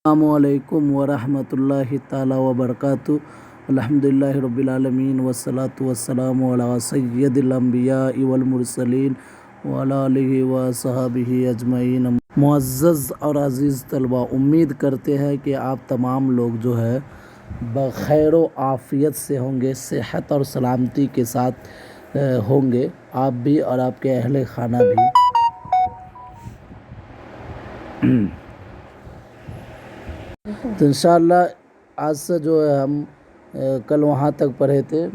السلام علیکم ورحمۃ اللہ تعالی وبرکاتہ۔ الحمدللہ رب العالمین والصلاة والسلام علی سید الانبیاء والمرسلین وعلی آلہ وصحبہ اجمعین۔ معزز اور عزیز طلبہ، امید کرتے ہیں کہ آپ تمام لوگ جو ہے بخیر و عافیت سے ہوں گے، صحت اور سلامتی کے ساتھ ہوں گے، آپ بھی اور آپ کے اہل خانہ بھی۔ تو انشاءاللہ آج سے جو ہے ہم کل وہاں تک پڑھے تھے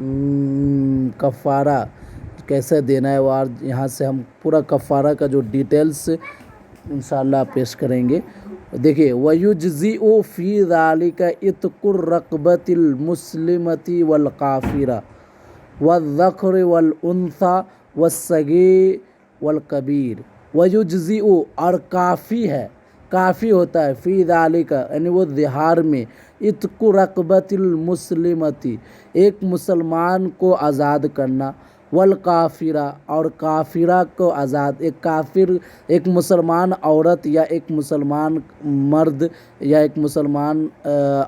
کفارہ کیسے دینا ہے، وہ آج یہاں سے ہم پورا کفارہ کا جو ڈیٹیلز انشاءاللہ پیش کریں گے۔ دیکھیے، وَيُجْزِئُ فِي ذَلِكَ عِتْقُ الرَّقْبَةِ الْمُسْلِمَةِ وَالْكَافِرَةِ وَالذَّكْرِ وَالْأُنْثَى وَالصَّغِيرِ وَالْكَبِيرِ۔ وَيُجْزِئُ اور کافی ہے، کافی ہوتا ہے، فی ذالک یعنی وہ ظہار میں، عتق رقبۃ المسلمۃ ایک مسلمان کو آزاد کرنا، والکافرہ اور کافرہ کو آزاد، ایک کافر ایک مسلمان عورت یا ایک مسلمان مرد یا ایک مسلمان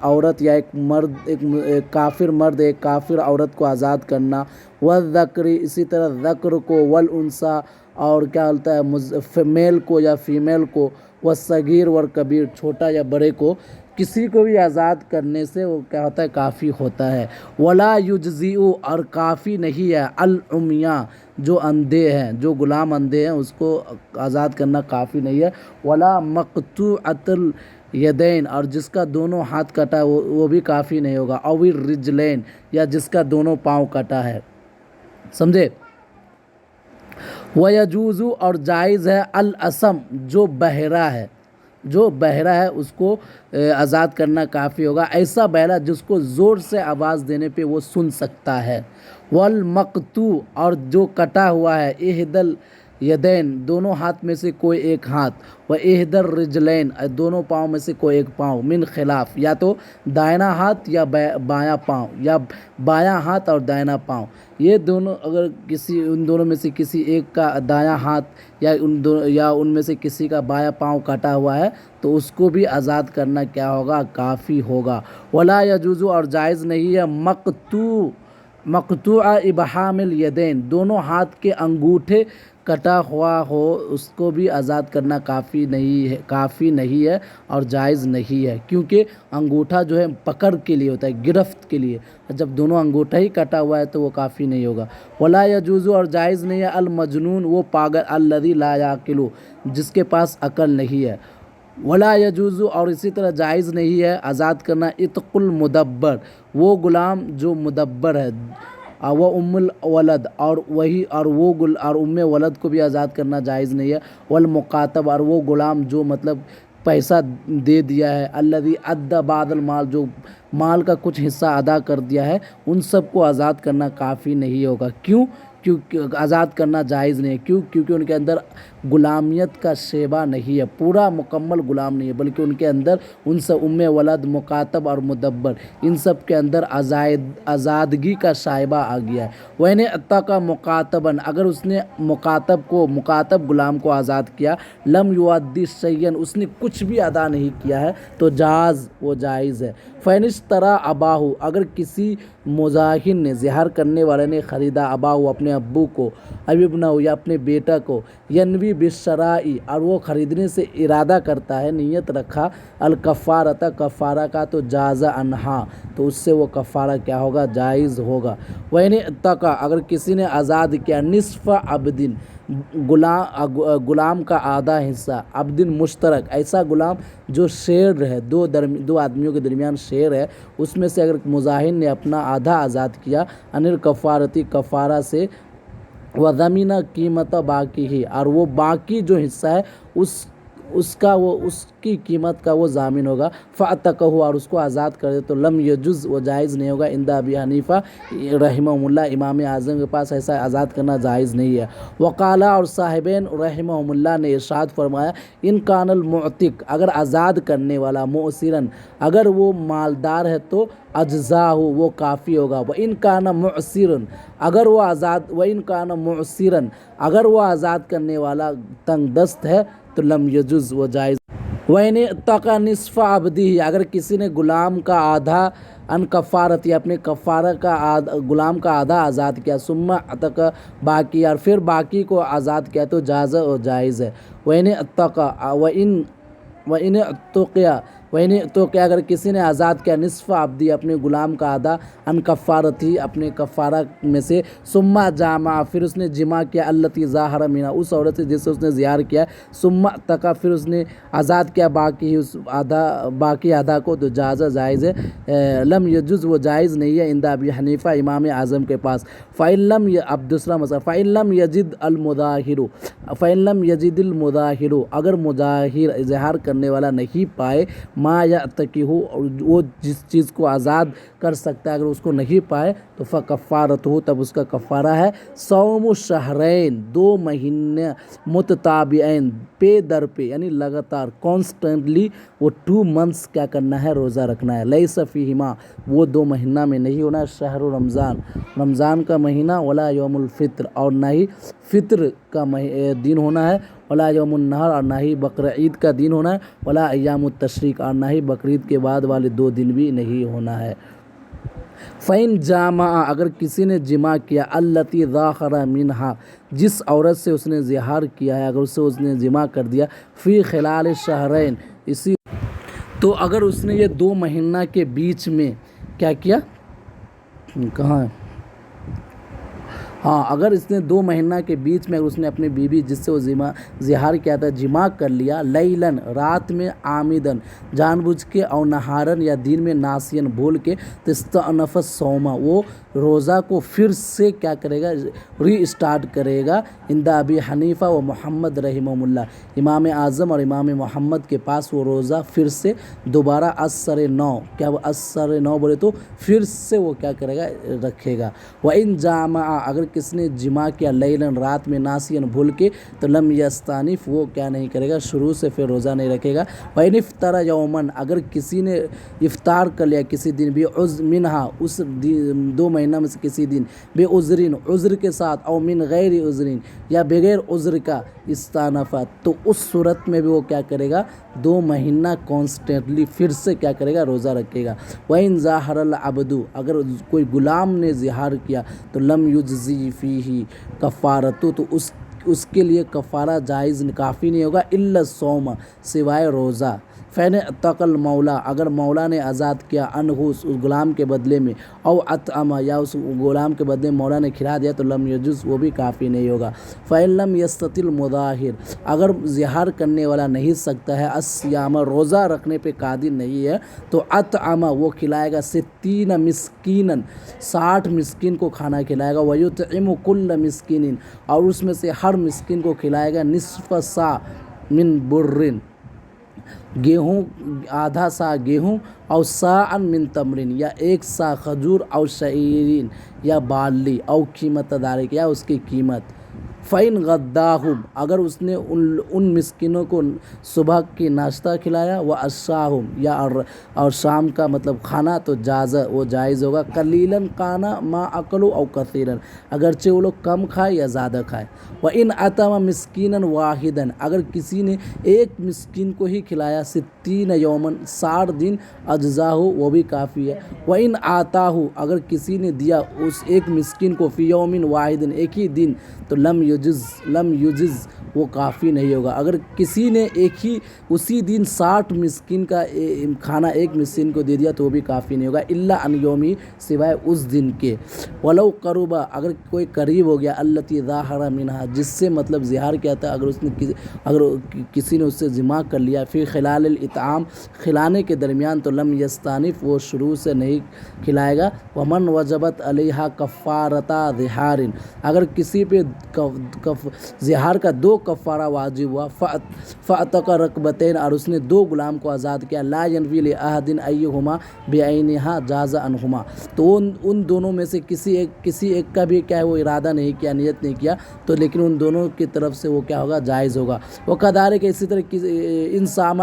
عورت یا ایک مرد ایک کافر مرد ایک کافر عورت کو آزاد کرنا، والذکر اسی طرح ذکر کو، والانثیٰ اور کیا ہوتا ہے میل کو یا فیمیل کو، والصغیر والکبیر چھوٹا یا بڑے کو، کسی کو بھی آزاد کرنے سے وہ کیا ہوتا ہے، کافی ہوتا ہے۔ ولا یجزئ اور کافی نہیں ہے، العمیٰ جو اندھے ہیں، جو غلام اندھے ہیں اس کو آزاد کرنا کافی نہیں ہے۔ ولا مقطوعۃ الیدین اور جس کا دونوں ہاتھ کٹا وہ بھی کافی نہیں ہوگا، او الرجلین یا جس کا دونوں پاؤں کٹا ہے، سمجھے۔ وَيَجُوزُ اور جائز ہے، الاسم جو بہرا ہے، جو بہرا ہے اس کو آزاد کرنا کافی ہوگا، ایسا بہرا جس کو زور سے آواز دینے پہ وہ سن سکتا ہے۔ والمقطوع اور جو کٹا ہوا ہے، احدی الیدین دونوں ہاتھ میں سے کوئی ایک ہاتھ، و احدی الرجلین دونوں پاؤں میں سے کوئی ایک پاؤں، من خلاف یا تو دائنا ہاتھ یا بایاں پاؤں، یا بایاں ہاتھ اور دائنا پاؤں، یہ دونوں اگر کسی ان دونوں میں سے کسی ایک کا دایاں ہاتھ یا ان میں سے کسی کا بایاں پاؤں کٹا ہوا ہے تو اس کو بھی آزاد کرنا کیا ہوگا، کافی ہوگا۔ ولا یجوز اور جائز نہیں ہے، مقطوع ابہام الیدین دونوں ہاتھ کے انگوٹھے کٹا ہوا ہو، اس کو بھی آزاد کرنا کافی نہیں ہے اور جائز نہیں ہے، کیونکہ انگوٹھا جو ہے پکڑ کے لیے ہوتا ہے، گرفت کے لیے، جب دونوں انگوٹھا ہی کٹا ہوا ہے تو وہ کافی نہیں ہوگا۔ ولا یجوز اور جائز نہیں ہے، المجنون وہ پاگل، الذی لا یعقل جس کے پاس عقل نہیں ہے۔ ولا یجوز اور اسی طرح جائز نہیں ہے آزاد کرنا، عتق المدبر وہ غلام جو مدبر ہے، و ام الولد اور ام ولد کو بھی آزاد کرنا جائز نہیں ہے۔ والمقاتب اور وہ غلام جو مطلب پیسہ دے دیا ہے، الذی ادى بعض المال جو مال کا کچھ حصہ ادا کر دیا ہے، ان سب کو آزاد کرنا کافی نہیں ہوگا۔ کیونکہ آزاد کرنا جائز نہیں ہے، کیونکہ ان کے اندر غلامیت کا شیبہ نہیں ہے، پورا مکمل غلام نہیں ہے، بلکہ ان کے اندر ان سے ام ولد، مکاتب اور مدبر ان سب کے اندر آزادگی کا شائبہ آ گیا ہے۔ وَإِنِ اعْتَقَ مُقَاتَبًا اگر اس نے مکاتب غلام کو آزاد کیا، لم یؤدِ شیئا اس نے کچھ بھی ادا نہیں کیا ہے تو جاز وہ جائز ہے۔ فَإِنِ اشْتَرَىٰ أَبَاهُ اگر کسی مزاحم نے، زہار کرنے والے نے خریدا، اباہو اپنے ابو کو، اب ابنہ یا اپنے بیٹا کو، ینوی بالشراء اور وہ خریدنے سے ارادہ کرتا ہے، نیت رکھا، الکفارۃ کفارہ کا، تو جاز عنہا تو اس سے وہ کفارہ کیا ہوگا، جائز ہوگا۔ وَإِنِ اعْتَقَ اگر کسی نے آزاد کیا، نصف عبد غلام کا آدھا حصہ، عبد مشترک ایسا غلام جو شیئر ہے، دو آدمیوں کے درمیان شیئر ہے، اس میں سے اگر مزاحم نے اپنا آدھا آزاد کیا، عن الکفارۃ کفارہ سے، وضمن قیمت باقی ہی اور وہ باقی جو حصہ ہے اس کی قیمت کا وہ ضامن ہوگا، فَأَتَقَهُ اور اس کو آزاد کر دے تو لم یجز وہ جائز نہیں ہوگا، عند ابی حنیفہ رحمہ اللہ امام اعظم کے پاس ایسا آزاد کرنا جائز نہیں ہے۔ وقال اور صاحبین رحمہ اللہ نے ارشاد فرمایا، ان کان المعتق اگر آزاد کرنے والا، مؤسراً اگر وہ مالدار ہے تو اجزاہ وہ کافی ہوگا، وَإِن کان معسراً اگر وہ آزاد کرنے والا تنگ دست ہے تو لم یجز وہ جائز۔ وَإِنِ اعْتَقَ نِصْفَ عَبْدِهِ اگر کسی نے غلام کا آدھا ان کفارت یا اپنے کفارہ کا غلام کا آدھا آزاد کیا، ثم اعتق باقی اور پھر باقی کو آزاد کیا تو جائز ہے۔ وَإِنِ اعْتَقَ وَإِنِ اعْتُقِیَ اگر کسی نے آزاد کیا نصف عبدی اپنے غلام کا آدھا ان کفارتی اپنے کفارہ میں سے، ثم جامع پھر اس نے جمع کیا التی ظاہر منہا اس عورت سے جس سے اس نے زہار کیا، ثم اعتق پھر اس نے آزاد کیا باقی آدھا کو تو جائز ہے۔ لم یجوز وہ جائز نہیں ہے عند ابی حنیفہ امام اعظم کے پاس۔ فإن لم اب دوسرا مسئلہ فإن لم یجد المظاہر اگر مظاہر اظہار کرنے والا نہیں پائے ما یعتقہ وہ جس چیز کو آزاد کر سکتا ہے اگر اس کو نہیں پائے تو فکفارتہ تب اس کا کفارہ ہے صوم شہرین 2 مہینے متتابعین پے در پہ یعنی لگاتار کانسٹنٹلی وہ 2 months کیا کرنا ہے روزہ رکھنا ہے، لیس فیہما وہ 2 مہینہ میں نہیں ہونا شہر رمضان کا مہینہ ولا یوم الفطر اور نہ ہی فطر کا دن ہونا ہے، ولا یوم النحر اور نہ ہی بقرعید کا دن ہونا ہے، ولا ایام التشریق اور نہ ہی بقرعید کے بعد والے 2 دن بھی نہیں ہونا ہے۔ فَإِن جَامَعَ اگر کسی نے جمع کیا التی ظاہر منہا جس عورت سے اس نے زہار کیا ہے اگر اس نے جمع کر دیا فی خلال شہرین اسی تو اگر اس نے یہ 2 مہینہ کے بیچ میں کیا کیا کہاں ہے اگر اس نے 2 مہینہ کے بیچ میں اگر اس نے اپنی بیوی جس سے وہ زہار کیا تھا جمع کر لیا لیلن رات میں عامدن جان بوجھ کے اور نہارن یا دن میں ناسین بھول کے تستأنف الصوم وہ روزہ کو پھر سے کیا کرے گا ری اسٹارٹ کرے گا عند ابی حنیفہ و محمد رحمہم اللہ امام اعظم اور امام محمد کے پاس وہ روزہ پھر سے دوبارہ اثر 9 کیا وہ اثر 9 بولے تو پھر سے وہ کیا کرے گا رکھے گا۔ وَإِن جَامَعَ اگر کس نے جمع کیا لیلن رات میں ناسین بھول کے تو لم یستانف وہ کیا نہیں کرے گا شروع سے پھر روزہ نہیں رکھے گا۔ وَإِنِ افطر یومن اگر کسی نے افطار کر لیا کسی دن بھی منہا اس 2 مہینہ میں سے کسی دن بے عذرین عذر کے ساتھ او من غیر عذرین یا بغیر عذر کا استانفہ تو اس صورت میں بھی وہ کیا کرے گا 2 مہینہ کانسٹنٹلی پھر سے کیا کرے گا روزہ رکھے گا۔ وَإِن ظَاهَرَ الْعَبْدُ اگر کوئی غلام نے زہار کیا تو لم یجزی فیہ کفارتو تو اس کے لیے کفارہ جائز کافی نہیں ہوگا الا الصوم سوائے روزہ۔ فین اعتق المولا اگر مولا نے آزاد کیا انہو اس غلام کے بدلے میں او اطعم یا اس غلام کے بدلے میں مولا نے کھلا دیا تو لم یجز وہ بھی کافی نہیں ہوگا۔ فإن لم یستطع المظاہر اگر زہار کرنے والا نہیں سکتا ہے الصیام روزہ رکھنے پہ قادر نہیں ہے تو اطعم وہ کھلائے گا 60 مسکینا 60 مسکین کو کھانا کھلائے گا ویطعم کل مسکین اور اس میں سے ہر مسکین کو کھلائے گا نصف سا من برن گیہوں آدھا سا گیہوں او ساعًا من تمرین یا 1 سا کھجور او شعیرین یا بارلی او قیمت دارک یا اس کی قیمت۔ فَإِن غَدَّاهُمْ اگر اس نے ان مسکینوں کو صبح کی ناشتہ کھلایا وَعَشَّاهُمْ یا اور شام کا مطلب کھانا تو وہ جائز ہوگا قلیلاً کانا ما اکلوا او کثیراً اگرچہ وہ لوگ کم کھائے یا زیادہ کھائے۔ وَإِنْ أَطْعَمَ مِسْكِينًا وَاحِدًا اگر کسی نے ایک مسکین کو ہی کھلایا 60 یوماً 60 دن اجزاہ وہ بھی کافی ہے۔ وَإِنْ آتاہ اگر کسی نے دیا اس ایک مسکین کو فی یوم واحد ایک ہی دن تو لم یجز وہ کافی نہیں ہوگا۔ اگر کسی نے ایک ہی اسی دن 60 مسکین کا کھانا ایک مسکین کو دے دیا تو وہ بھی کافی نہیں ہوگا الا ان یومی سوائے اس دن کے۔ ولو قربا اگر کوئی قریب ہو گیا التی ظاہر منہا جس سے مطلب زہار کیا تھا اگر کسی نے اس سے جمع کر لیا فی خلال الاطعام کھلانے کے درمیان تو لم یستانف وہ شروع سے نہیں کھلائے گا۔ ومن وجبت علیہا کفارتا ظہار اگر کسی پہ زہار کا 2 کفارہ واجب ہوا فاعتق رقبتین اور اس نے 2 غلام کو آزاد کیا لا ینوی لأحد ایہما بعینہا جاز عنہما تو ان دونوں میں سے کسی ایک کا بھی کیا ہے وہ ارادہ نہیں کیا نیت نہیں کیا تو لیکن ان دونوں کی طرف سے وہ کیا ہوگا جائز ہوگا۔ وہ کذالک اسی طرح ان صام